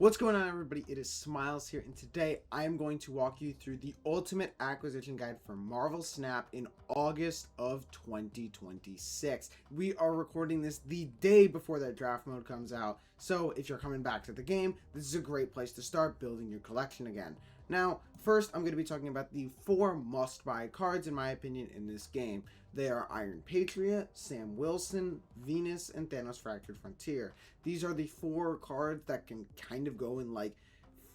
What's going on, everybody? It is Smiles here, and today I am going to walk you through the ultimate acquisition guide for Marvel Snap in August of 2026. We are recording this the day before that draft mode comes out, so if you're coming back to the game, this is a great place to start building your collection again. Now, first, I'm going to be talking about the 4 must-buy cards, in my opinion, in this game. They are Iron Patriot, Sam Wilson, Venus, and Thanos Fractured Frontier. These are the 4 cards that can kind of go in like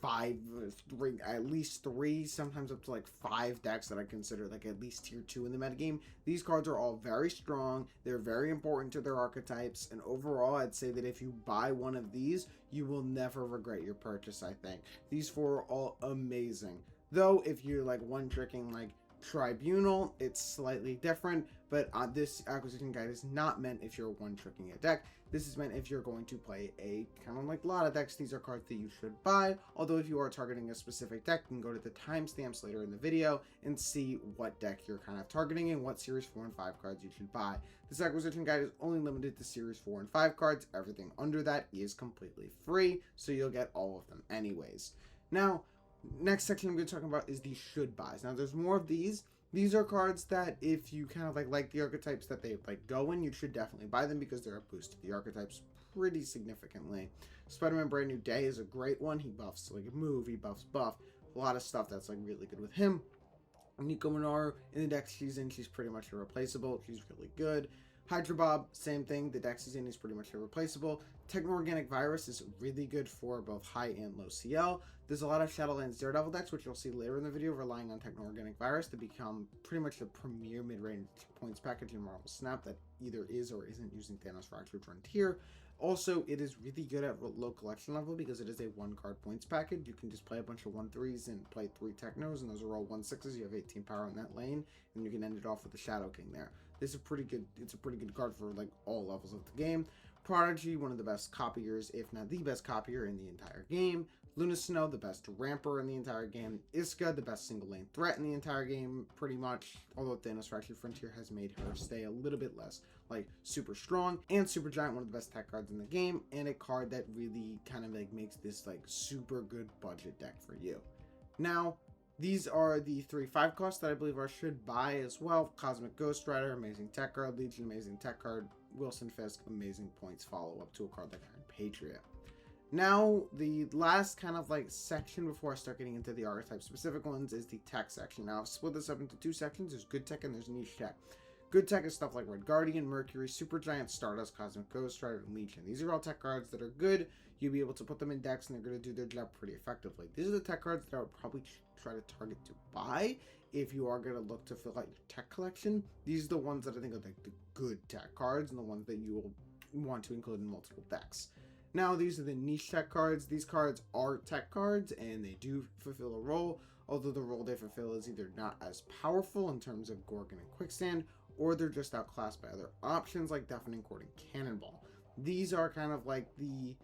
3, at least 3, sometimes up to like 5 decks that I consider like at least tier 2 in the metagame. These cards are all very strong, they're very important to their archetypes, and overall I'd say that if you buy one of these, you will never regret your purchase, I think. These 4 are all amazing. Though if you're like one-tricking like Tribunal, it's slightly different, but this acquisition guide is not meant if you're one-tricking a deck. This is meant if you're going to play a kind of like a lot of decks. These are cards that you should buy, although if you are targeting a specific deck, you can go to the timestamps later in the video and see what deck you're kind of targeting and what series 4 and 5 cards you should buy. This acquisition guide is only limited to series 4 and 5 cards. Everything under that is completely free, so you'll get all of them anyways. Now, next section I'm going to talk about is the should buys. Now, there's more of these. These are cards that if you kind of like the archetypes that they like go in, you should definitely buy them because they're a boost to the archetypes pretty significantly. Spider-Man Brand New Day is a great one. He buffs like a move, he buffs buff. A lot of stuff that's like really good with him. Nico Minar in the deck she's in, she's pretty much irreplaceable. She's really good. Hydra Bob, same thing. The deck she's in is pretty much irreplaceable. Techno-Organic Virus is really good for both high and low CL. There's a lot of Shadowlands Daredevil decks, which you'll see later in the video, relying on Techno-Organic Virus to become pretty much the premier mid-range points package in Marvel Snap that either is or isn't using Thanos Fractured Frontier. Also, it is really good at low collection level because it is a 1-card points package. You can just play a bunch of 1/3s and play 3 Technos, and those are all 1/6s. You have 18 power on that lane, and you can end it off with the Shadow King there. This is a pretty good. It's a pretty good card for like all levels of the game. Prodigy, one of the best copiers, if not the best copier in the entire game. Luna Snow, the best ramper in the entire game. Iska, the best single lane threat in the entire game, pretty much. Although Thanos Fractured Frontier has made her stay a little bit less like super strong. And Supergiant, one of the best tech cards in the game, and a card that really kind of like makes this like super good budget deck for you. Now, these are the 3 5 costs that I believe I should buy as well. Cosmic Ghost Rider, amazing tech card. Legion, amazing tech card. Wilson Fisk, amazing points follow-up to a card like Iron Patriot. Now, the last kind of like section before I start getting into the archetype specific ones is the tech section. Now, I've split this up into 2 sections. There's good tech and there's niche tech. Good tech is stuff like Red Guardian, Mercury, Supergiant, Stardust, Cosmic Ghost Rider, and Legion. These are all tech cards that are good. You'll be able to put them in decks and they're going to do their job pretty effectively. These are the tech cards that I would probably try to target to buy if you are going to look to fill out your tech collection. These are the ones that I think are like the good tech cards and the ones that you will want to include in multiple decks. Now, these are the niche tech cards. These cards are tech cards and they do fulfill a role, although the role they fulfill is either not as powerful in terms of Gorgon and Quicksand, or they're just outclassed by other options like Deafening Chord and Cannonball. These are kind of like the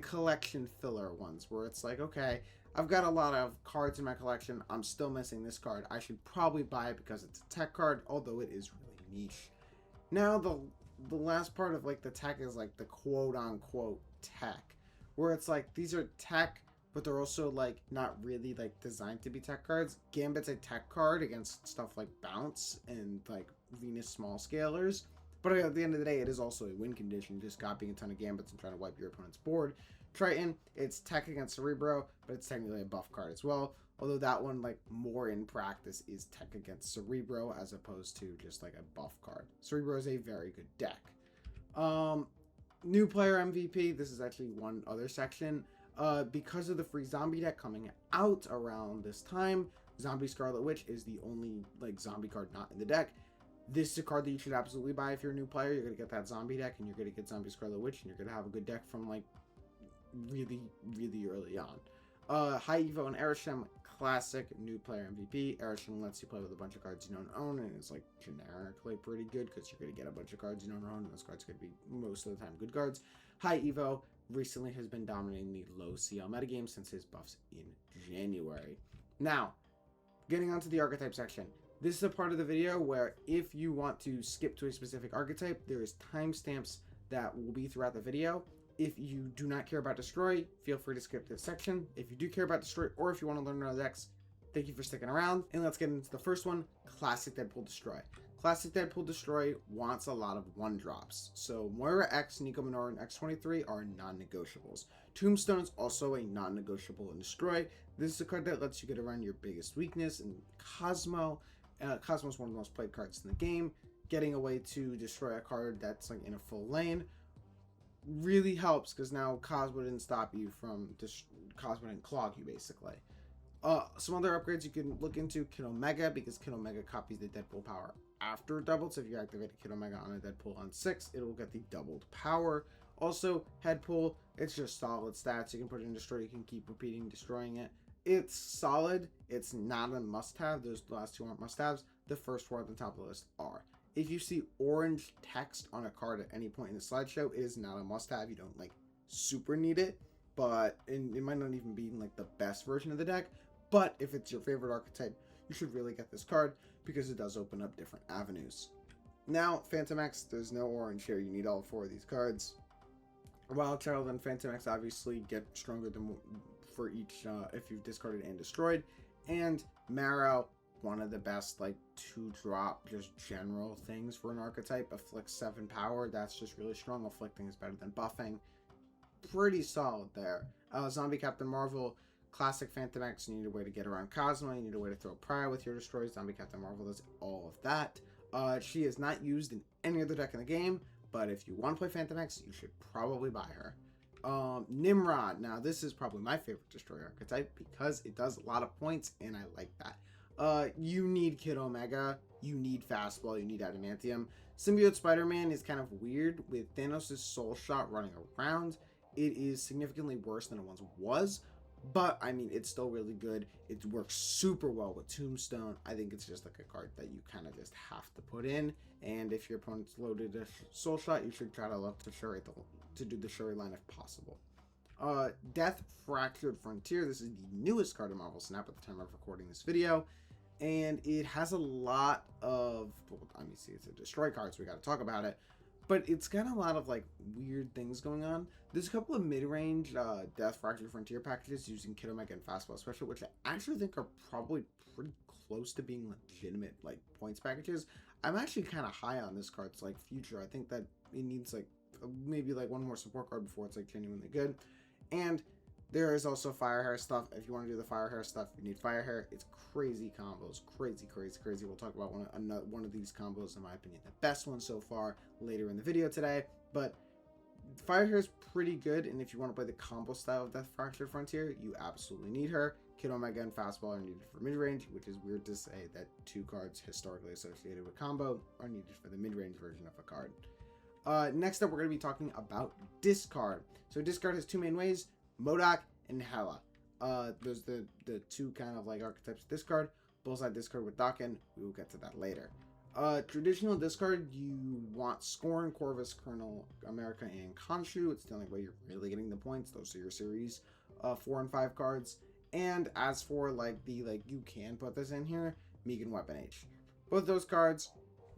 collection filler ones where it's like, okay, I've got a lot of cards in my collection, I'm still missing this card, I should probably buy it because it's a tech card, although it is really niche. Now the last part of like the tech is like the quote-unquote tech, where it's like these are tech, but they're also like not really like designed to be tech cards. Gambit's a tech card against stuff like Bounce and like Venus Small Scalers, but at the end of the day, it is also a win condition, just copying a ton of Gambits and trying to wipe your opponent's board. Triton, it's tech against Cerebro, but it's technically a buff card as well, although that one, like, more in practice is tech against Cerebro as opposed to just like a buff card. Cerebro is a very good deck. New player MVP, this is actually one other section. Because of the free zombie deck coming out around this time, Zombie Scarlet Witch is the only like zombie card not in the deck. This is a card that you should absolutely buy if you're a new player. You're going to get that zombie deck and you're going to get Zombie Scarlet Witch and you're going to have a good deck from like really, really early on. High Evo and Arishem, classic new player MVP. Arishem lets you play with a bunch of cards you don't own and it's like generically pretty good because you're going to get a bunch of cards you don't own and those cards could be most of the time good cards. High Evo recently has been dominating the low CL metagame since his buffs in January. Now, getting onto the archetype section. This is a part of the video where if you want to skip to a specific archetype, there is timestamps that will be throughout the video If you do not care about Destroy, feel free to skip this section. If you do care about Destroy, or if you want to learn another decks, thank you for sticking around. And let's get into the first one, Classic Deadpool Destroy. Classic Deadpool Destroy wants a lot of 1-drops. So Moira X, Nico Minoru, and X23 are non-negotiables. Tombstone is also a non-negotiable in Destroy. This is a card that lets you get around your biggest weakness in Cosmo. Cosmo is one of the most played cards in the game. Getting a way to destroy a card that's like in a full lane really helps, because now Cosmo didn't stop you from Cosmo didn't clog you basically. Some other upgrades you can look into: Kid Omega, because Kid Omega copies the Deadpool power after doubled. So if you activate a Kid Omega on a Deadpool on 6, it will get the doubled power. Also, Headpool, it's just solid stats. You can put it in Destroy, you can keep repeating destroying it. It's solid. It's not a must-have. Those last two aren't must-haves. The first four at the top of the list are. If you see orange text on a card at any point in the slideshow, it is not a must-have. You don't like super need it, but it might not even be like the best version of the deck. But if it's your favorite archetype, you should really get this card, because it does open up different avenues. Now, Fantomex, there's no orange here. You need all 4 of these cards. Wild Child and Fantomex obviously get stronger than for each if you've discarded and destroyed. And Marrow, one of the best like 2-drop just general things for an archetype. Afflict 7 power, that's just really strong. Afflicting is better than buffing. Pretty solid there. Zombie Captain Marvel, Classic Fantomex, you need a way to get around Cosmo, you need a way to throw Prior with your Destroy. Zombie Captain Marvel does all of that. She is not used in any other deck in the game, but if you want to play Fantomex, you should probably buy her. Nimrod, now this is probably my favorite Destroy archetype, because it does a lot of points, and I like that. You need Kid Omega, you need Fastball, you need Adamantium. Symbiote Spider-Man is kind of weird. With Thanos' Soul Shot running around, it is significantly worse than it once was. But, I mean, it's still really good. It works super well with Tombstone. I think it's just like a card that you kind of just have to put in. And if your opponent's loaded a Soul Shot, you should try to look to do the Shuri line if possible. Death Fractured Frontier. This is the newest card in Marvel Snap at the time of recording this video. And it has a lot of, well, obviously it's a Destroy card, so we got to talk about it. But it's got a lot of like weird things going on. There's a couple of mid-range Death Fractured Frontier packages using Kid Omega and Fastball Special, which I actually think are probably pretty close to being legitimate like points packages. I'm actually kind of high on this card's like future. I think that it needs like maybe like one more support card before it's like genuinely good. And there is also Fire Hair stuff. If you want to do the Fire Hair stuff, you need Fire Hair. It's crazy combos. Crazy. We'll talk about one of these combos, in my opinion, the best one so far, later in the video today. But Fire Hair is pretty good, and if you want to play the combo style of Death Fractured Frontier, you absolutely need her. Kid Omega and Fastball are needed for mid-range, which is weird to say that 2 cards historically associated with combo are needed for the mid-range version of a card. Next up, we're going to be talking about Discard. So Discard has 2 main ways: Modok and Hela. Those the 2 kind of like archetypes of Discard. Bullseye Discard with Daken. We will get to that later. Traditional Discard, you want Scorn, Corvus, Colonel, America, and Khonshu. It's the only way you're really getting the points. Those are your series 4 and 5 cards. And as for like you can put this in here, Megan Weapon H. Both those cards,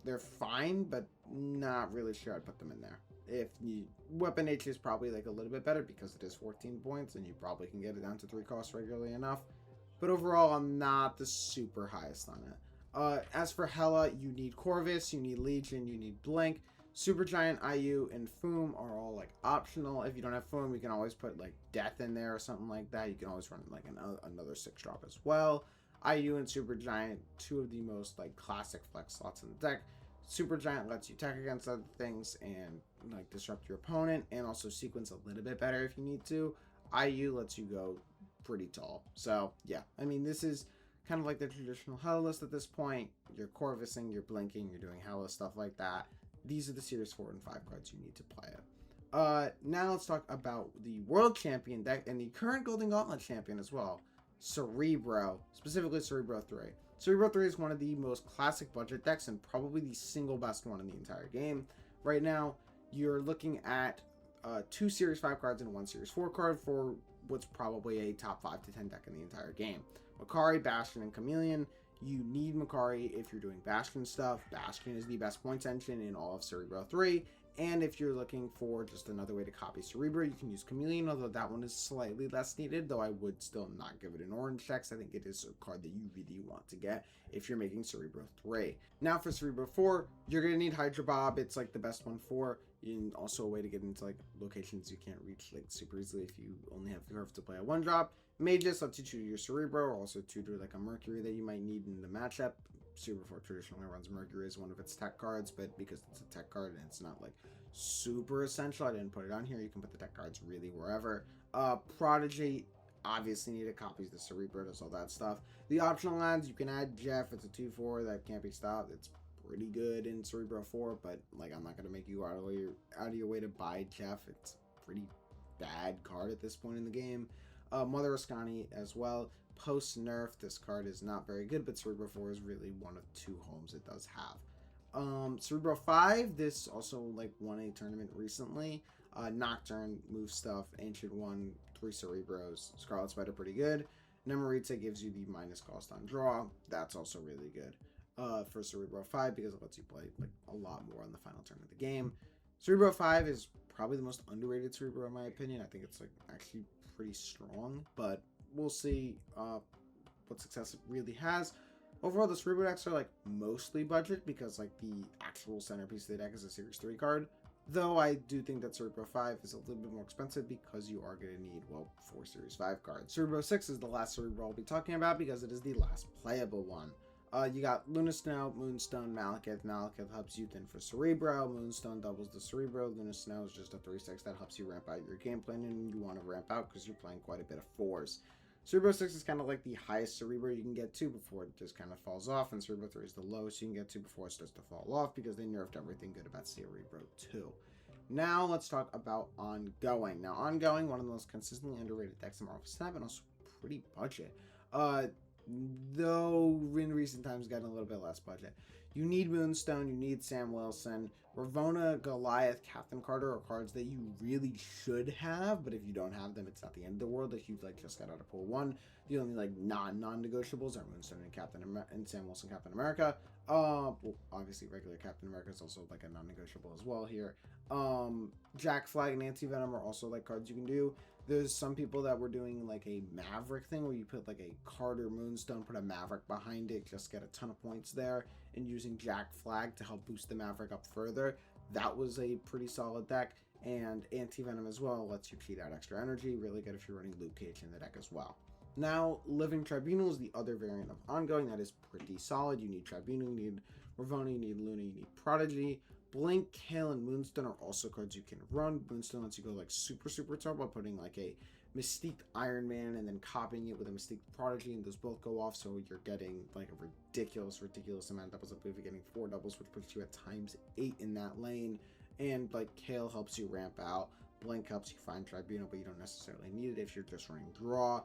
they're fine, but not really sure I'd put them in there. If you, Weapon H is probably like a little bit better because it is 14 points and you probably can get it down to 3 costs regularly enough. But overall, I'm not the super highest on it. As for Hela, you need Corvus, you need Legion, you need Blink. Supergiant, IU, and Foom are all like optional. If you don't have Foom, you can always put like Death in there or something like that. You can always run like another 6-drop as well. IU and Supergiant, 2 of the most like classic flex slots in the deck. Supergiant lets you tech against other things and like disrupt your opponent, and also sequence a little bit better if you need to. IU lets you go pretty tall. So yeah, I mean, this is kind of like the traditional Hela list at this point. You're Corvusing, you're blinking, you're doing Hela stuff like that. These are the Series 4 and 5 cards you need to play it. Now let's talk about the World Champion deck and the current Golden Gauntlet Champion as well. Cerebro, specifically Cerebro 3. Cerebro 3 is one of the most classic budget decks and probably the single best one in the entire game. Right now, you're looking at 2 Series 5 cards and 1 Series 4 card for what's probably a top 5 to 10 deck in the entire game. Makari, Bastion, and Chameleon. You need Makari if you're doing Bastion stuff. Bastion is the best points engine in all of Cerebro 3, And if you're looking for just another way to copy Cerebro, you can use Chameleon, although that one is slightly less needed, though I would still not give it an orange text. I think it is a card that you really want to get if you're making Cerebro 3. Now for Cerebro 4, you're going to need Hydra Bob. It's like the best one for, and also a way to get into like locations you can't reach like super easily if you only have Curve to play a 1-drop. Magus lets you tutor your Cerebro, or also tutor like a Mercury that you might need in the matchup. Cerebro 4 traditionally runs Mercury as one of its tech cards, but because it's a tech card and it's not like super essential, I didn't put it on here. You can put the tech cards really wherever. Prodigy obviously needed copies. The Cerebro does all that stuff. The optional lands, you can add Jeff. It's a 2/4 that can't be stopped. It's pretty good in Cerebro 4, but like I'm not gonna make you go out of your way to buy Jeff. It's a pretty bad card at this point in the game. Mother Ascani as well. Post nerf, this card is not very good, but Cerebro 4 is really one of 2 homes it does have. Cerebro 5, this also like won a tournament recently. Nocturne, move stuff, Ancient 1, 3 Cerebros. Scarlet Spider pretty good. Nemorita gives you the minus cost on draw. That's also really good for Cerebro 5 because it lets you play like a lot more on the final turn of the game. Cerebro 5 is probably the most underrated Cerebro in my opinion. I think it's like actually pretty strong, but we'll see what success it really has. Overall, the Cerebro decks are like mostly budget because like the actual centerpiece of the deck is a Series 3 card. Though I do think that Cerebro 5 is a little bit more expensive because you are going to need, well, 4 Series 5 cards. Cerebro 6 is the last Cerebro I'll be talking about because it is the last playable one. You got Luna Snow, Moonstone, Malekith. Malekith helps you thin for Cerebro. Moonstone doubles the Cerebro. Luna Snow is just a 3/6 that helps you ramp out your game plan, and you want to ramp out because you're playing quite a bit of 4s. Cerebro 6 is kind of like the highest Cerebro you can get to before it just kind of falls off, and Cerebro 3 is the lowest you can get to before it starts to fall off because they nerfed everything good about Cerebro 2. Now let's talk about Ongoing. Now Ongoing, one of the most consistently underrated decks in Marvel Snap, and also pretty budget. Though in recent times gotten a little bit less budget. You need Moonstone, you need Sam Wilson, Ravonna, Goliath, Captain Carter are cards that you really should have, but if you don't have them, it's not the end of the world. If you like just got out of pool 1, the only like non-negotiables are Moonstone and Sam Wilson, Captain America. Well, obviously regular Captain America is also like a non-negotiable as well here. Jack Flag and Anti-Venom are also like cards you can do. There's some people that were doing like a Maverick thing where you put like a Carter Moonstone, put a Maverick behind it, just get a ton of points there, and using Jack Flag to help boost the Maverick up further. That was a pretty solid deck, and Anti-Venom as well lets you cheat out extra energy. Really good if you're running Luke Cage in the deck as well. Now, Living Tribunal is the other variant of Ongoing that is pretty solid. You need Tribunal, you need Ravonna, you need Luna, you need Prodigy. Blink, Kale, and Moonstone are also cards you can run. Moonstone lets you go like super turbo by putting like a Mystique Iron Man and then copying it with a Mystique Prodigy, and those both go off, so you're getting like a ridiculous amount of doubles. I believe you're getting 4 doubles, which puts you at ×8 in that lane. And like Kale helps you ramp out, Blink helps you find Tribunal, but you don't necessarily need it if you're just running draw.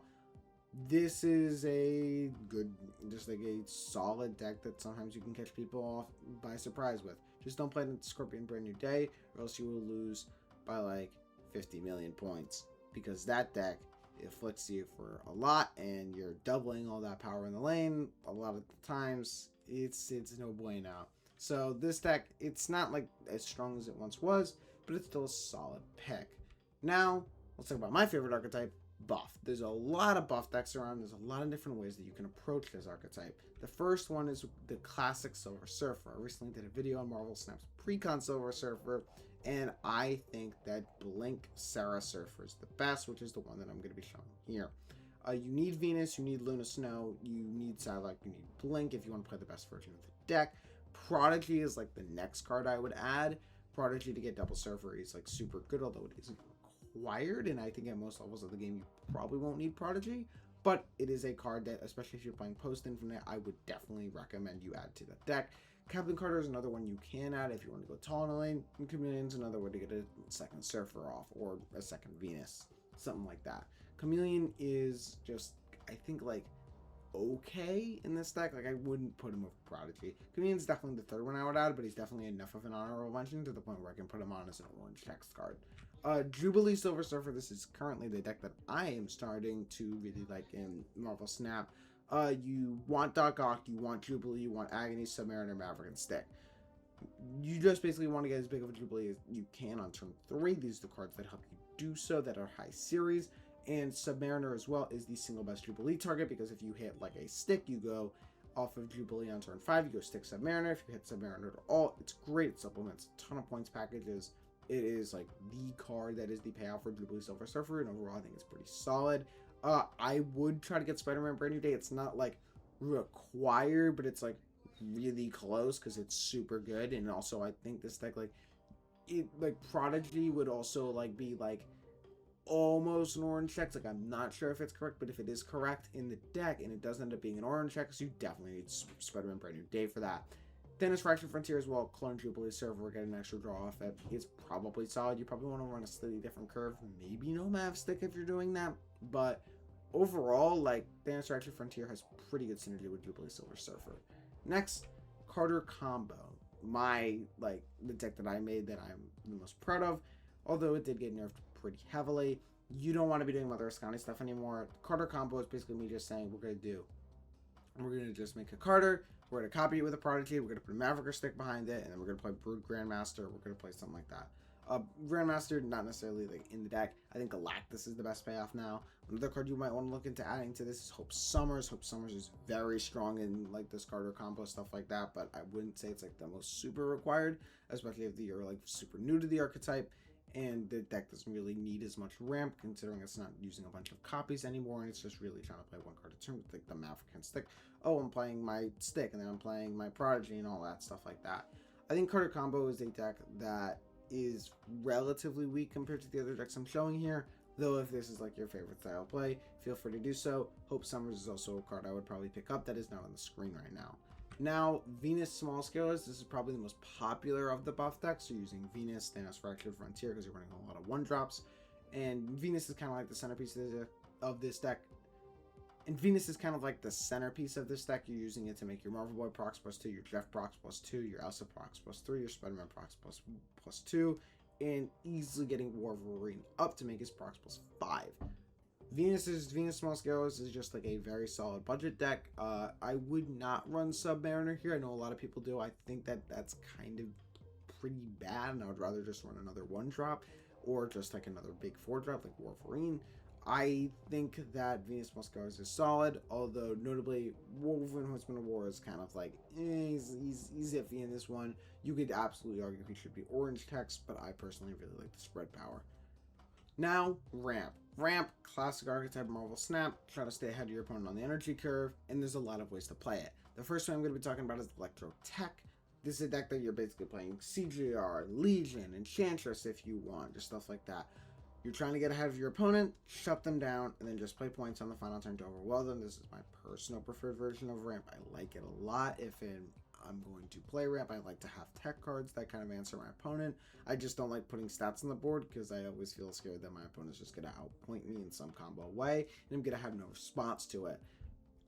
This is a good, just like a solid deck that sometimes you can catch people off by surprise with. Just don't play the Scorpion Brand New Day, or else you will lose by like 50 million points. Because that deck, it flicks you for a lot, and you're doubling all that power in the lane. A lot of the times, it's no bueno. So this deck, it's not like as strong as it once was, but it's still a solid pick. Now, let's talk about my favorite archetype, Buff. There's a lot of buff decks around. There's a lot of different ways that you can approach this archetype. The first one is the classic Silver Surfer. I recently did a video on Marvel Snap's pre-con Silver Surfer, and I think that Blink Sera Surfer is the best, which is the one that I'm going to be showing here. You need Venus, you need Luna Snow, you need Psylocke, you need Blink if you want to play the best version of the deck. Prodigy is like the next card I would add. Prodigy to get double Surfer is like super good, although it isn't required, and I think at most levels of the game you probably won't need Prodigy, but it is a card that, especially if you're playing post-infinite, I would definitely recommend you add to the deck. Captain Carter is another one you can add if you want to go tall in a lane, and Chameleon's another way to get a second Surfer off, or a second Venus, something like that. Chameleon is just, I think, like, okay in this deck. Like, I wouldn't put him over Prodigy. Chameleon's definitely the third one I would add, but he's definitely enough of an honorable mention to the point where I can put him on as an orange text card. Jubilee Silver Surfer, this is currently the deck that I am starting to really like in Marvel Snap. You want Doc Ock, you want Jubilee, you want Agony, Submariner, Maverick, and Stick. You just basically want to get as big of a Jubilee as you can on turn 3. These are the cards that help you do so, that are high series. And Submariner as well is the single best Jubilee target, because if you hit like a stick, you go off of Jubilee on turn 5, you go stick Submariner. If you hit Submariner at all, it's great. It supplements a ton of points packages. It is like the card that is the payout for Jubilee Silver Surfer, and overall I think it's pretty solid. I would try to get Spider-Man Brand New Day. It's not like required, but it's like really close because it's super good. And also I think this deck, like, it, like, Prodigy would also like be like almost an orange check. Like, I'm not sure if it's correct, but if it is correct in the deck and it does end up being an orange check, so you definitely need Spider-Man Brand New Day for that. Thanos Fractured Frontier as well, clone Jubilee Server, get an extra draw off it. It's probably solid. You probably want to run a slightly different curve. Maybe no Mav Stick if you're doing that. But overall, like, Thanos Fractured Frontier has pretty good synergy with Jubilee Silver Surfer. Next, Carter Combo. The deck that I made that I'm the most proud of, although it did get nerfed pretty heavily. You don't want to be doing Mother Ascani stuff anymore. Carter Combo is basically me just saying we're going to just make a Carter. We're going to copy it with a Prodigy. We're going to put a Mavericker stick behind it. And then we're going to play Brood Grandmaster. We're going to play something like that. Grandmaster, not necessarily like in the deck. I think Galactus is the best payoff now. Another card you might want to look into adding to this is Hope Summers. Hope Summers is very strong in like this Carter combo, stuff like that. But I wouldn't say it's like the most super required, especially if you're like super new to the archetype. And the deck doesn't really need as much ramp, considering it's not using a bunch of copies anymore, and it's just really trying to play one card a turn with like the Maverick stick. Oh, I'm playing my stick, and then I'm playing my Prodigy, and all that stuff like that. I think Carter Combo is a deck that is relatively weak compared to the other decks I'm showing here, though if this is like your favorite style of play, feel free to do so. Hope Summers is also a card I would probably pick up that is not on the screen right now. Now, Venus Small Scalers, this is probably the most popular of the buff decks. You're using Venus, Thanos Fractured Frontier, because you're running a lot of 1-drops. And Venus is kind of like the centerpiece of this deck. And Venus is kind of like the centerpiece of this deck. You're using it to make your Marvel Boy procs +2, your Jeff procs +2, your Elsa procs +3, your Spider-Man procs +2, and easily getting Wolverine up to make his procs +5. Venus Small Scalers is just like a very solid budget deck. I would not run Submariner here. I know a lot of people do. I think that that's kind of pretty bad, and I would rather just run another 1-drop or just like another big 4-drop like Wolverine. I think that Venus Small Scalers is solid, although notably Wolverine Huntsman of War is kind of like, he's iffy in this one. You could absolutely argue he should be orange text, but I personally really like the spread power. Now, Ramp. Ramp, classic archetype Marvel Snap. Try to stay ahead of your opponent on the energy curve, and there's a lot of ways to play it. The first one I'm going to be talking about is Electro Tech. This is a deck that you're basically playing CGR, Legion, Enchantress if you want, just stuff like that. You're trying to get ahead of your opponent, shut them down, and then just play points on the final turn to overwhelm them. This is my personal preferred version of Ramp. I like it a lot. If I'm going to play Ramp, I like to have tech cards that kind of answer my opponent. I just don't like putting stats on the board because I always feel scared that my opponent's just going to outpoint me in some combo way, and I'm going to have no response to it.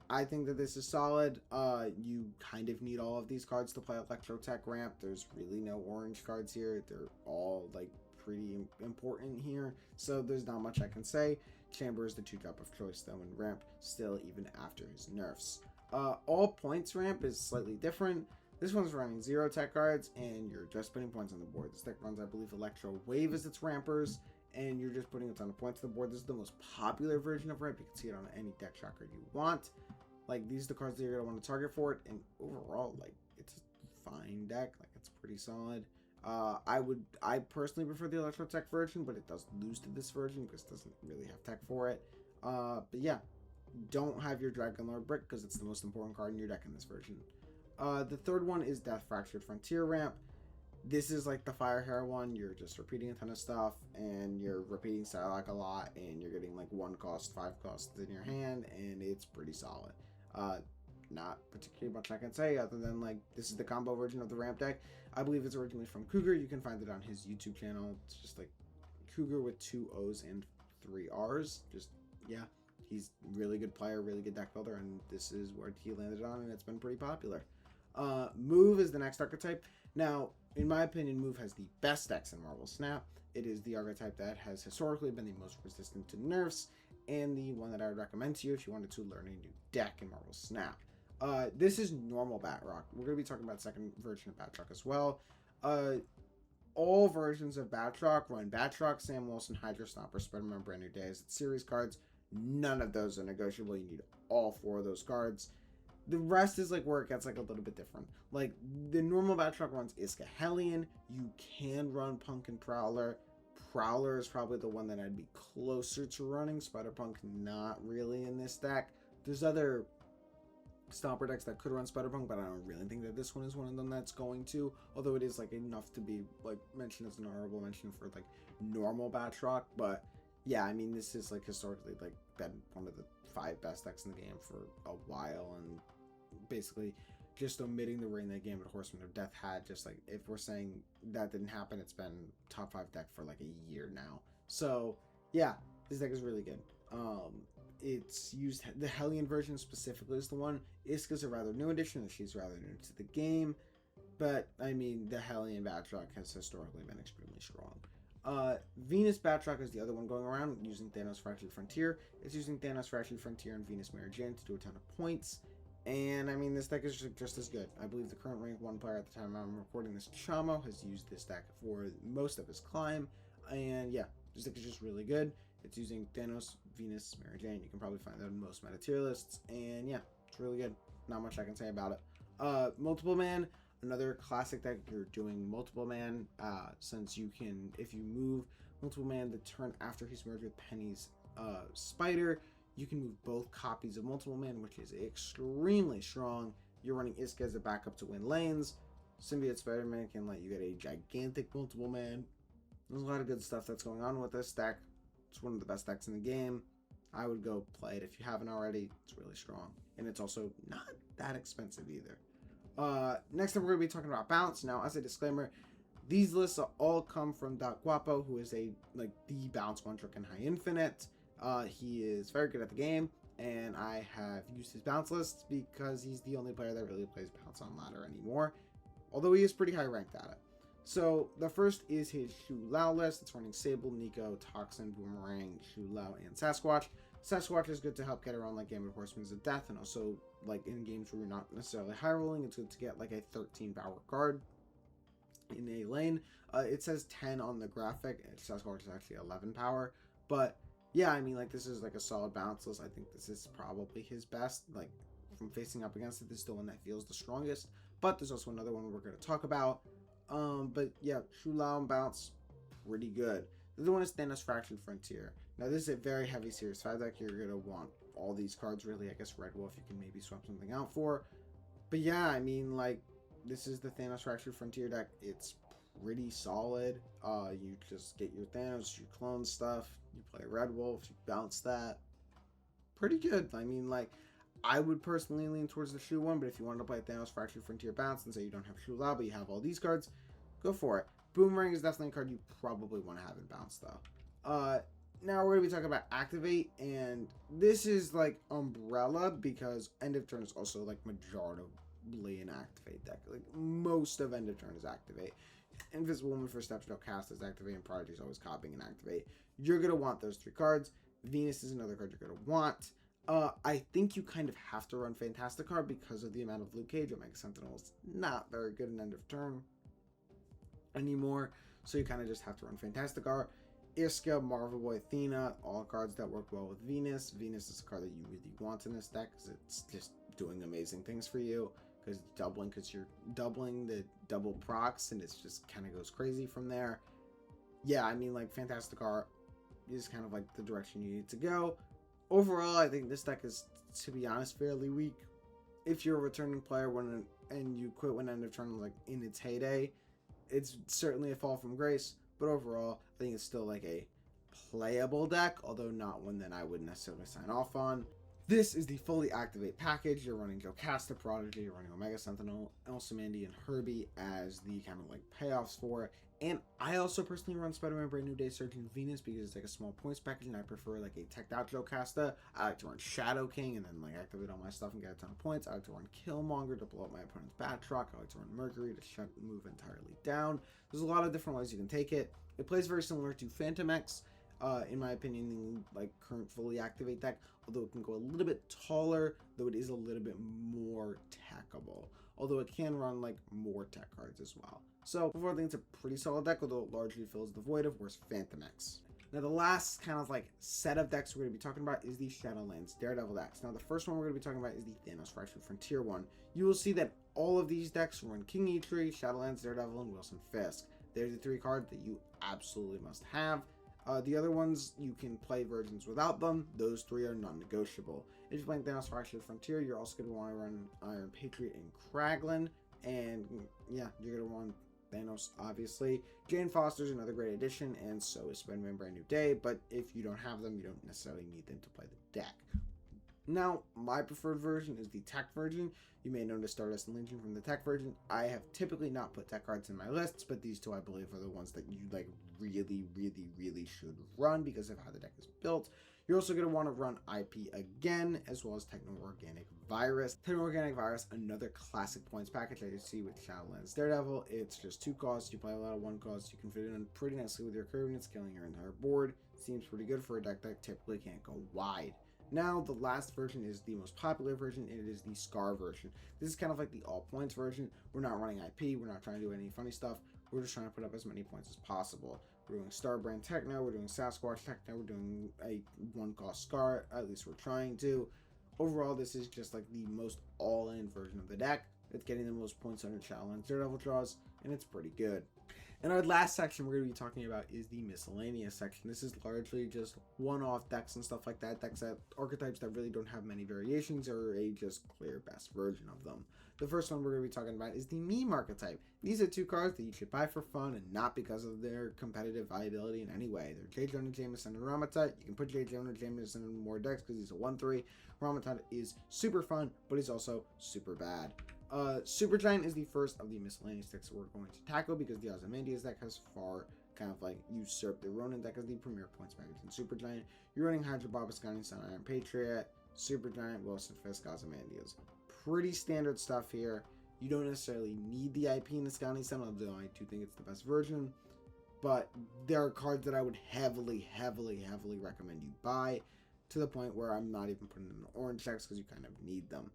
I think that this is solid. You kind of need all of these cards to play Electro Tech Ramp. There's really no orange cards here. They're all like pretty important here, so there's not much I can say. Chamber is the 2-drop of choice though in Ramp, still even after his nerfs. All Points Ramp is slightly different. This one's running 0 tech cards, and you're just putting points on the board. This deck runs, I believe, Electro Wave as its rampers, and you're just putting a ton of points on the board. This is the most popular version of Ramp. You can see it on any deck tracker you want. Like, these are the cards that you're going to want to target for it, and overall, like, it's a fine deck. Like, it's pretty solid. I personally prefer the Electro Tech version, but it does lose to this version because it doesn't really have tech for it. But yeah, don't have your Dragon Lord Brick because it's the most important card in your deck in this version. The third one is Death Fractured Frontier Ramp. This is like the Fire Hair one. You're just repeating a ton of stuff, and you're repeating Psylocke a lot, and you're getting like 1 cost, 5 costs in your hand, and it's pretty solid. Not particularly much I can say other than like this is the combo version of the Ramp deck. I believe it's originally from Cougar. You can find it on his YouTube channel. It's just like Cougar with 2 O's and 3 R's. Just, yeah, he's really good player, really good deck builder, and this is where he landed on, and it's been pretty popular. Move is the next archetype. Now, in my opinion, Move has the best decks in Marvel Snap. It is the archetype that has historically been the most resistant to nerfs, and the one that I would recommend to you if you wanted to learn a new deck in Marvel Snap. This is normal Batroc. We're going to be talking about second version of Batroc as well. All versions of Batroc run Batroc, Sam Wilson, Hydra Stomper, Spider-Man, Brand New Days. It's series cards. None of those are negotiable. You need all 4 of those cards. The rest is like where it gets like a little bit different. Like the normal Batroc runs Iska Hellion. You can run Punk and Prowler. Prowler is probably the one that I'd be closer to running. Spider-Punk not really in this deck. There's other Stomper decks that could run Spider-Punk, but I don't really think that this one is one of them that's going to. Although it is like enough to be like mentioned as an honorable mention for like normal Batroc. But yeah, I mean this is like historically like been one of the 5 best decks in the game for a while, and basically just omitting the Rain the Gambit Horseman of Death had just like, if we're saying that didn't happen, it's been top 5 deck for like a year now. So yeah, this deck is really good. It's used, the Hellion version specifically is the one. Iska's a rather new addition, and she's rather new to the game, but I mean the Hellion Batroc has historically been extremely strong. Venus Batroc is the other one going around using Thanos Fractured Frontier. It's using Thanos Fractured Frontier and Venus Mary Jane to do a ton of points. And I mean, this deck is just as good. I believe the current ranked 1 player at the time I'm recording this, Chamo, has used this deck for most of his climb. And yeah, this deck is just really good. It's using Thanos, Venus, Mary Jane. You can probably find that in most meta tier lists. And yeah, it's really good. Not much I can say about it. Multiple Man, another classic deck. You're doing Multiple Man, since you can, if you move Multiple Man the turn after he's merged with Penny's Spider, you can move both copies of Multiple Man, which is extremely strong. You're running Iska as a backup to win lanes. Symbiote Spider-Man can let you get a gigantic Multiple Man. There's a lot of good stuff that's going on with this deck. It's one of the best decks in the game. I would go play it if you haven't already. It's really strong. And it's also not that expensive either. Next up, we're going to be talking about Bounce. Now, as a disclaimer, these lists all come from Guapo, who is the Bounce One Trick and High Infinite. He is very good at the game, and I have used his Bounce list because he's the only player that really plays Bounce on ladder anymore, although he is pretty high ranked at it. So the first is his Shou-Lao list. It's running Sable, Nico, Toxin, Boomerang, Shou-Lao, and Sasquatch. Sasquatch is good to help get around like Gambit Horseman's of Death, and also like in games where you're not necessarily high rolling, it's good to get like a 13 power card in a lane. It says 10 on the graphic, and Sasquatch is actually 11 power, but yeah, I mean, like, this is like a solid bounce list. I think this is probably his best. Like, from facing up against it, this is the one that feels the strongest. But there's also another one we're going to talk about. But yeah, Shou-Lao and Bounce, pretty good. The other one is Thanos Fractured Frontier. Now, this is a very heavy Series 5 deck. You're going to want all these cards, really. I guess Red Wolf you can maybe swap something out for. But yeah, I mean, like, this is the Thanos Fractured Frontier deck. It's pretty solid. You just get your Thanos, you clone stuff, you play Red Wolf, you bounce that. Pretty good. I mean, like, I would personally lean towards the Shu one, but if you wanted to play Thanos Fractured Frontier Bounce and say you don't have Shou-Lao, but you have all these cards, go for it. Boomerang is definitely a card you probably want to have in Bounce, though. Now we're going to be talking about Activate, and this is like Umbrella because End of Turn is also like majority an Activate deck. Like, most of End of Turn is Activate. Invisible Woman for Steps, Jocasta is Activate, and Prodigy is always copying and Activate. You're going to want those 3 cards. Venus is another card you're going to want. I think you kind of have to run Fantasticar because of the amount of Luke Cage. Omega Sentinel is not very good in End of Turn anymore, so you kind of just have to run Fantasticar. Iska, Marvel Boy, Athena, all cards that work well with Venus. Venus is a card that you really want in this deck because it's just doing amazing things for you. Because you're doubling the double procs, and it's just kind of goes crazy from there. Yeah, I mean, like, Fantasticar is kind of like the direction you need to go. Overall, I think this deck is, to be honest, fairly weak. If you're a returning player and you quit when End of Turn like in its heyday, it's certainly a fall from grace. But overall, I think it's still like a playable deck, although not one that I would necessarily sign off on. This is the fully Activate package. You're running Jocasta, Prodigy, you're running Omega Sentinel, Elsamandy, and Herbie as the kind of like payoffs for it. And I also personally run Spider-Man Brand New Day, Surgeon Venus, because it's like a small points package, and I prefer like a teched out Jocasta. I like to run Shadow King and then like activate all my stuff and get a ton of points. I like to run Killmonger to blow up my opponent's Batroc. I like to run Mercury to shut the move entirely down. There's a lot of different ways you can take it. It plays very similar to Fantomex. in my opinion, than like current fully activate deck, although it can go a little bit taller, though it is a little bit more techable, although it can run like more tech cards as well. So overall, I think it's a pretty solid deck, although it largely fills the void of where's Fantomex. Now the last kind of like set of decks we're going to be talking about is the Shadowlands Daredevil decks. Now the first one we're going to be talking about is the Thanos Fractured Frontier one. You will see that all of these decks run King Eitri, Shadowlands Daredevil, and Wilson Fisk. They're the 3 cards that you absolutely must have. The other ones, you can play versions without them. Those 3 are non-negotiable. If you're playing Thanos Fractured Frontier, you're also going to want to run Iron Patriot and Kraglin. And yeah, you're going to want Thanos, obviously. Jane Foster's another great addition, and so is Spider-Man Brand New Day, but if you don't have them, you don't necessarily need them to play the deck. Now, my preferred version is the tech version. You may notice Stardust and Legion from the tech version. I have typically not put tech cards in my lists, but these 2 I believe are the ones that you like really should run because of how the deck is built. You're also going to want to run IP again, as well as Techno-Organic Virus. Techno-Organic Virus, another classic points package that you see with Shadowlands Daredevil. It's just 2 costs. You play a lot of 1 cost. You can fit it in pretty nicely with your curve and scaling your entire board. Seems pretty good for a deck that typically can't go wide. Now, the last version is the most popular version, and it is the Skaar version. This is kind of like the all points version. We're not running IP. We're not trying to do any funny stuff. We're just trying to put up as many points as possible. We're doing Star Brand Techno, we're doing Sasquatch Techno, we're doing a 1-cost Skaar, at least we're trying to. Overall, this is just like the most all-in version of the deck. It's getting the most points under Shadowlands Daredevil draws, and it's pretty good. And our last section we're going to be talking about is the miscellaneous section. This is largely just one-off decks and stuff like that, decks that archetypes that really don't have many variations or a just clear best version of them. The first one we're going to be talking about is the meme archetype. These are 2 cards that you should buy for fun and not because of their competitive viability in any way. They're J. Jonah Jameson and Ramatot. You can put J. Jonah Jameson in more decks because he's a 1/3. Ramatot is super fun, but he's also super bad. Supergiant is the first of the miscellaneous decks that we're going to tackle because the Ozymandias deck has far kind of like usurped the Ronin deck as the premier points package in Supergiant. You're running Hydra Bob, Ascani Sun, Iron Patriot, Supergiant, Wilson Fisk, Ozymandias. Pretty standard stuff here. You don't necessarily need the IP in the Ascani Sun, although I do think it's the best version. But there are cards that I would heavily recommend you buy, to the point where I'm not even putting them in the orange decks because you kind of need them.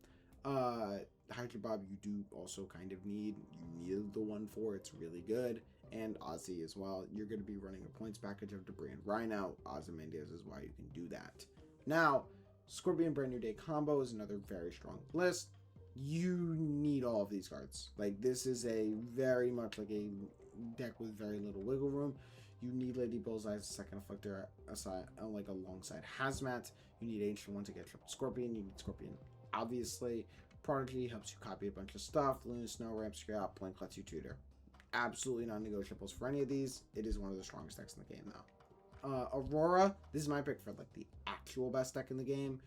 Hydra Bob you do also kind of need. You need the 1/4, it's really good. And Ozzy as well. You're going to be running a points package of Debris and Rhino. Ozymandias is why you can do that. Now, Scorpion Brand New Day combo is another very strong list. You need all of these cards. Like, this is a very much like a deck with very little wiggle room. You need Lady Bullseye as a second afflictor aside, like alongside Hazmat. You need Ancient One to get Triple Scorpion. You need Scorpion, obviously. Prodigy helps you copy a bunch of stuff. Luna Snow ramps you out. Blink lets you tutor. Absolutely non-negotiables for any of these. It is one of the strongest decks in the game, though. Aurora, this is my pick for like the actual best deck in the game.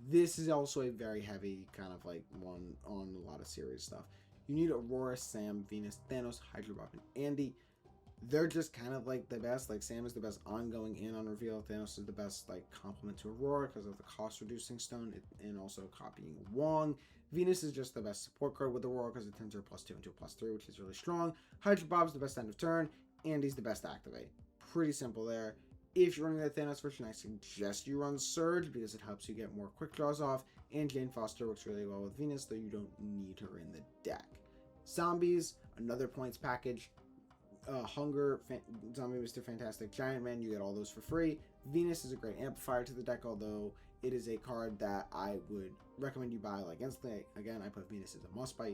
This is also a very heavy kind of like one on a lot of serious stuff. You need Aurora, Sam, Venus, Thanos, Hydra Bob, and Andy. They're just kind of like the best. Like, Sam is the best ongoing and on reveal. Thanos is the best like complement to Aurora because of the cost reducing stone and also copying Wong. Venus is just the best support card with Aurora because it turns her +2 into a +3, which is really strong. Hydra Bob's the best end of turn. Andy's the best activate. Pretty simple there. If you're running the Thanos version, I suggest you run Surge because it helps you get more quick draws off. And Jane Foster works really well with Venus, though you don't need her in the deck. Zombies, another points package. Hunger, Zombie Mr. Fantastic, Giant Man, you get all those for free. Venus is a great amplifier to the deck, although it is a card that I would recommend you buy like instantly. Again, I put Venus as a must buy.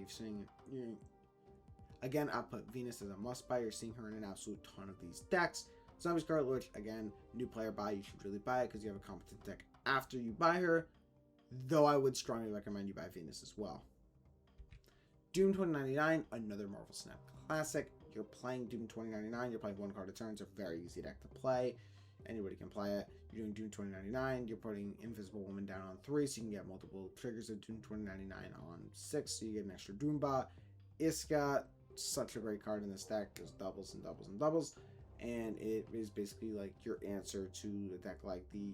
Again, I put Venus as a must buy. You're seeing her in an absolute ton of these decks. Zombie Scarlet Witch, again, new player buy. You should really buy it because you have a competent deck after you buy her. Though I would strongly recommend you buy Venus as well. Doom 2099, another Marvel Snap classic. You're playing Doom 2099, you're playing 1 card a turn. It's a very easy deck to play. Anybody can play it. You're doing Doom 2099, you're putting Invisible Woman down on 3, so you can get multiple triggers of Doom 2099 on 6, so you get an extra Doombot. Iska, such a great card in this deck, just doubles and doubles and doubles. And it is basically like your answer to a deck like the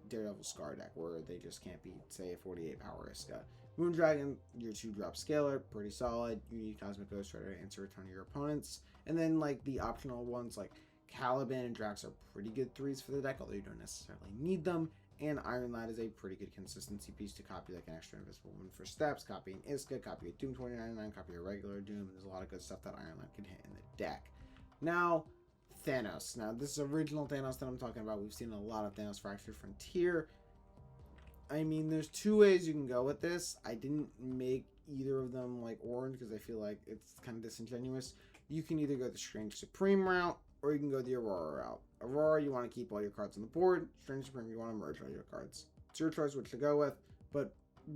Daredevil Skaar deck, where they just can't beat, say, a 48 power Iska. Moondragon, your 2-drop scaler, pretty solid. You need Cosmic Ghost Rider to answer a ton of your opponents. And then like the optional ones like Caliban and Drax are pretty good 3s for the deck, although you don't necessarily need them. And Iron Lad is a pretty good consistency piece to copy like an extra Invisible Woman for steps, copy an Iska, copy a Doom 2099, copy a regular Doom. There's a lot of good stuff that Iron Lad can hit in the deck. Now, Thanos. Now, this is original Thanos that I'm talking about. We've seen a lot of Thanos Fractured Frontier. I mean, there's 2 ways you can go with this. I didn't make either of them like orange because I feel like it's kind of disingenuous. You can either go the Strange Supreme route, or you can go the Aurora route. Aurora, you want to keep all your cards on the board. Strange Supreme, you want to merge all your cards. It's your choice which to go with, but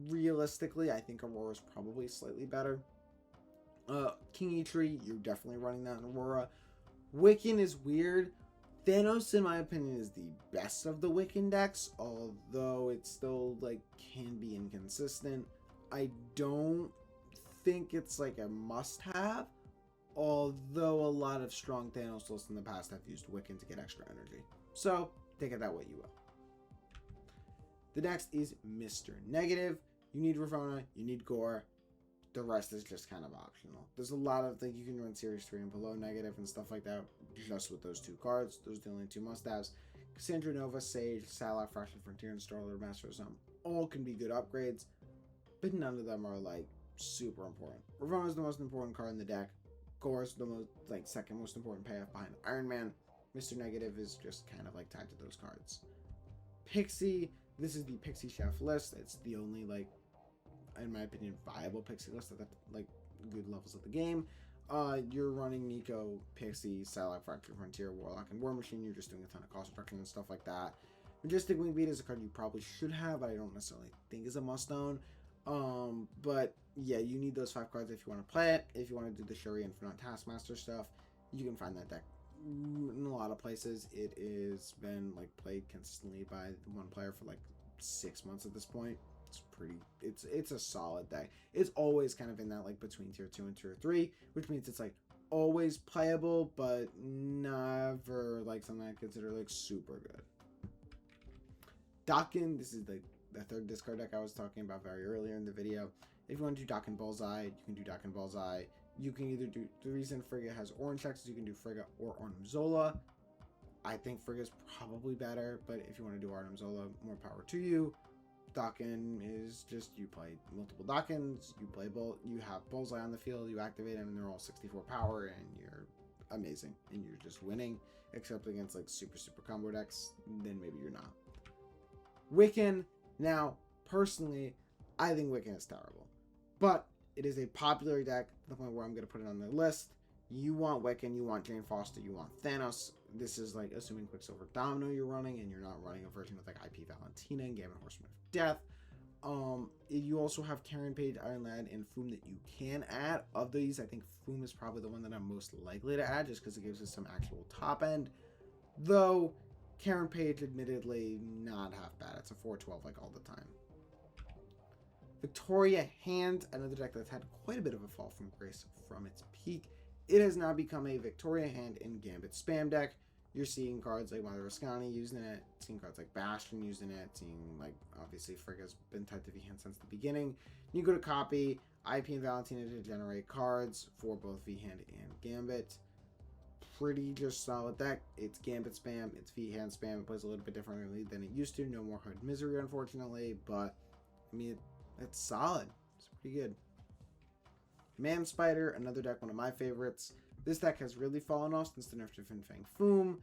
realistically, I think Aurora is probably slightly better. King Eitri, you're definitely running that in Aurora. Wiccan is weird. Thanos, in my opinion, is the best of the Wiccan decks, although it still like can be inconsistent. I don't think it's like a must-have, although a lot of strong Thanos lists in the past have used Wiccan to get extra energy. So, take it that way you will. The next is Mr. Negative. You need Ravonna, you need Gore. The rest is just kind of optional. There's a lot of things you can run Series 3 and below negative and stuff like that just with those 2 cards. Those are the only 2 must-haves. Cassandra Nova, Sage, Salak, Fractured Frontier, and Starlord Master of Some all can be good upgrades, but none of them are like super important. Ravonna is the most important card in the deck. Gore is the most second most important payoff behind Iron Man. Mr. Negative is just kind of like tied to those cards. Pixie, this is the Pixie Chef list. It's the only in my opinion, viable Pixie list at good levels of the game. You're running Nico, Pixie, Salak, Fractured Frontier, Warlock, and War Machine. You're just doing a ton of cost reduction and stuff like that. Majestic Wingbeat is a card you probably should have, but I don't necessarily think is a must-own. But yeah, you need those 5 cards if you want to play it. If you want to do the Shuri Infinite Taskmaster stuff, you can find that deck in a lot of places. It has been played consistently by one player for 6 months at this point. It's a solid deck. It's always kind of in that between tier 2 and tier 3, which means it's always playable, but never something I consider super good. Daken, this is the 3rd discard deck I was talking about very earlier in the video. If you want to do Daken Bullseye, you can do Daken Bullseye. You can either do, the reason Frigga has orange decks is you can do Frigga or Arnim Zola. I think Frigga's probably better, but if you want to do Arnim Zola, more power to you. Daken is just, you play multiple Dakens, you have Bullseye on the field, you activate them, and they're all 64 power, and you're amazing, and you're just winning, except against super combo decks, then maybe you're not. Wiccan, now, personally, I think Wiccan is terrible, but it is a popular deck to the point where I'm going to put it on the list. You want Wiccan, you want Jane Foster, you want Thanos. This is assuming Quicksilver Domino you're running, and you're not running a version with IP Valentina and Gambit Horseman of Death. You also have Karen Page, Iron Lad, and Foom that you can add. Of these, I think Foom is probably the one that I'm most likely to add, just because it gives us some actual top end. Though, Karen Page, admittedly, not half bad. It's a 4/12 all the time. Victoria Hand, another deck that's had quite a bit of a fall from grace from its peak. It has now become a Victoria Hand in Gambit spam deck. You're seeing cards like Mother Rascani using it, seeing cards like Bastion using it, seeing obviously Frigga's been tied to V-Hand since the beginning. You go to copy IP and Valentina to generate cards for both V-Hand and Gambit. Pretty just solid deck. It's Gambit spam, it's V-Hand spam. It plays a little bit differently than it used to. No more Hood Misery, unfortunately, but I mean, it's solid. It's pretty good. Man Spider, another deck, one of my favorites. This deck has really fallen off since the nerf to Fin Fang Foom,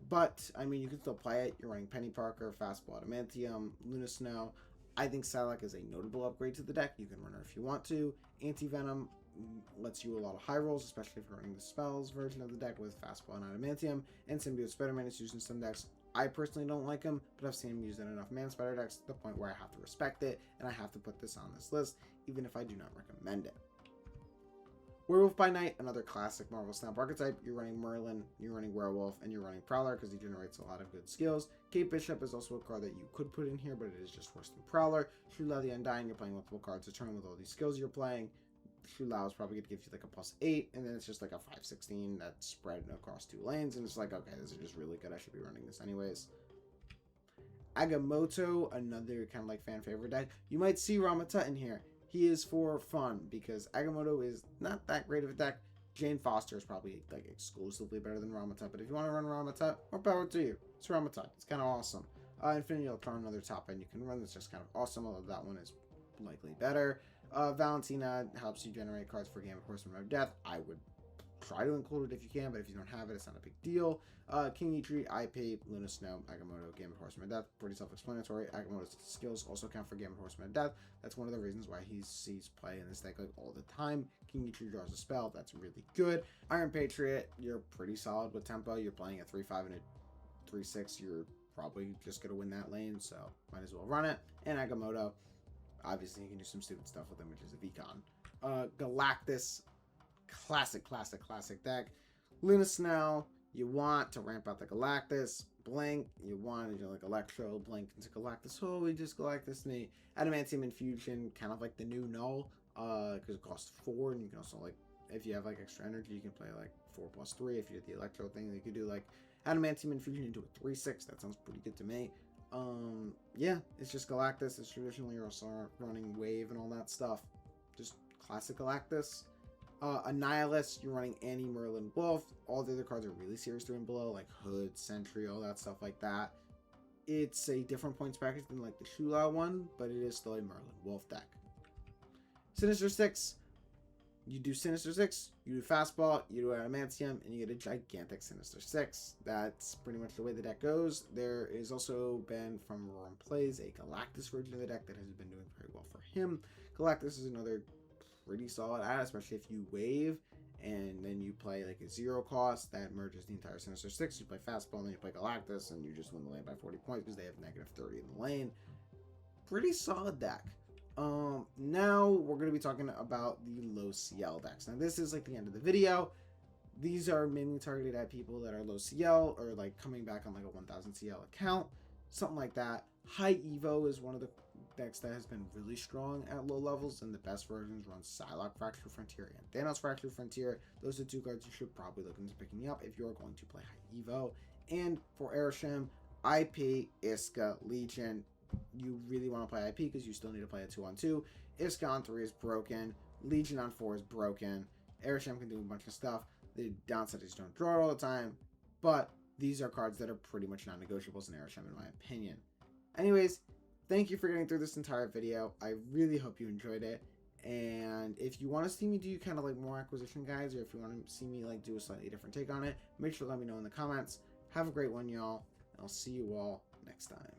but I mean, you can still play it. You're running Penny Parker, Fastball Adamantium, Luna Snow. I think Salak is a notable upgrade to the deck. You can run her if you want to. Anti-Venom lets you a lot of high rolls, especially if you're running the spells version of the deck with Fastball and Adamantium. And Symbiote Spider-Man is used in some decks. I personally don't like him, but I've seen him used in enough Man Spider decks to the point where I have to respect it, and I have to put this on this list, even if I do not recommend it. Werewolf by Night, another classic Marvel Snap archetype. You're running Merlin, you're running Werewolf, and you're running Prowler because he generates a lot of good skills. Kate Bishop is also a card that you could put in here, but it is just worse than Prowler. Shou-Lao the Undying, you're playing multiple cards a turn with all these skills you're playing. Shou-Lao is probably going to give you a +8, and then it's just a 5/16 that's spread across 2 lanes, and it's okay, this is just really good. I should be running this anyways. Agamotto, another kind of fan favorite deck. You might see Ramata in here. He is for fun because Agamotto is not that great of a deck. Jane Foster is probably like exclusively better than Ramatut, but if you want to run Ramatut, more power to you. It's Ramatut. It's kind of awesome. Infinity Ultron, another top end you can run. That's just kind of awesome, although that one is likely better. Valentina helps you generate cards for Game of Horseman of Death. I would try to include it if you can, but if you don't have it, it's not a big deal. King Eitri, IP, Luna Snow, Agamotto, Game of Horseman of Death. Pretty self-explanatory. Agamotto's skills also count for Game of Horseman of Death. That's one of the reasons why he sees play in this deck like all the time. King Eitri draws a spell. That's really good. Iron Patriot, you're pretty solid with tempo. You're playing a 3-5 and a 3-6. You're probably just going to win that lane, so might as well run it. And Agamotto, obviously you can do some stupid stuff with him, which is a Wiccan. Galactus, classic deck. Luna Snow, you want to ramp out the Galactus. Blink, you want to do like Electro, blink into Galactus. Oh, we just Galactus me. Adamantium Infusion, kind of like the new Null, because it costs 4, and you can also, like, if you have like extra energy, you can play like 4+3. If you did the Electro thing, you could do like Adamantium Infusion into a 3-6. That sounds pretty good to me. Yeah, it's just Galactus. It's traditionally also running Wave and all that stuff. Just classic Galactus. Annihilus, you're running Annie, Merlin, Wolf. All the other cards are really serious 3 and below, like Hood, Sentry, all that stuff like that. It's a different points package than like the Shou-Lao one, but it is still a Merlin Wolf deck. Sinister Six, you do Sinister Six, you do Fastball, you do Adamantium, and you get a gigantic Sinister Six. That's pretty much the way the deck goes. There is also been, from Aurora Plays, a Galactus version of the deck that has been doing very well for him. Galactus is another pretty solid ad, especially if you wave and then you play like a 0 cost that merges the entire Sinister Six. You play Fastball and then you play Galactus and you just win the lane by 40 points because they have -30 in the lane. Pretty solid deck. Now we're going to be talking about the low CL decks. Now this is like the end of the video. These are mainly targeted at people that are low CL or like coming back on like a 1000 CL account, something like that. High Evo is one of the decks that has been really strong at low levels, and the best versions run Psylocke Fractured Frontier and Thanos Fractured Frontier. Those are 2 cards you should probably look into picking up if you're going to play High Evo. And for Arishem, IP, Iska, Legion, you really want to play IP because you still need to play a 2-on-2. Iska on 3 is broken. Legion on 4 is broken. Arishem can do a bunch of stuff. The downside is you don't draw it all the time, but these are cards that are pretty much non-negotiables in Arishem in my opinion. Anyways, thank you for getting through this entire video. I really hope you enjoyed it. And if you want to see me do kind of like more acquisition guides, or if you want to see me like do a slightly different take on it, make sure to let me know in the comments. Have a great one, y'all. And I'll see you all next time.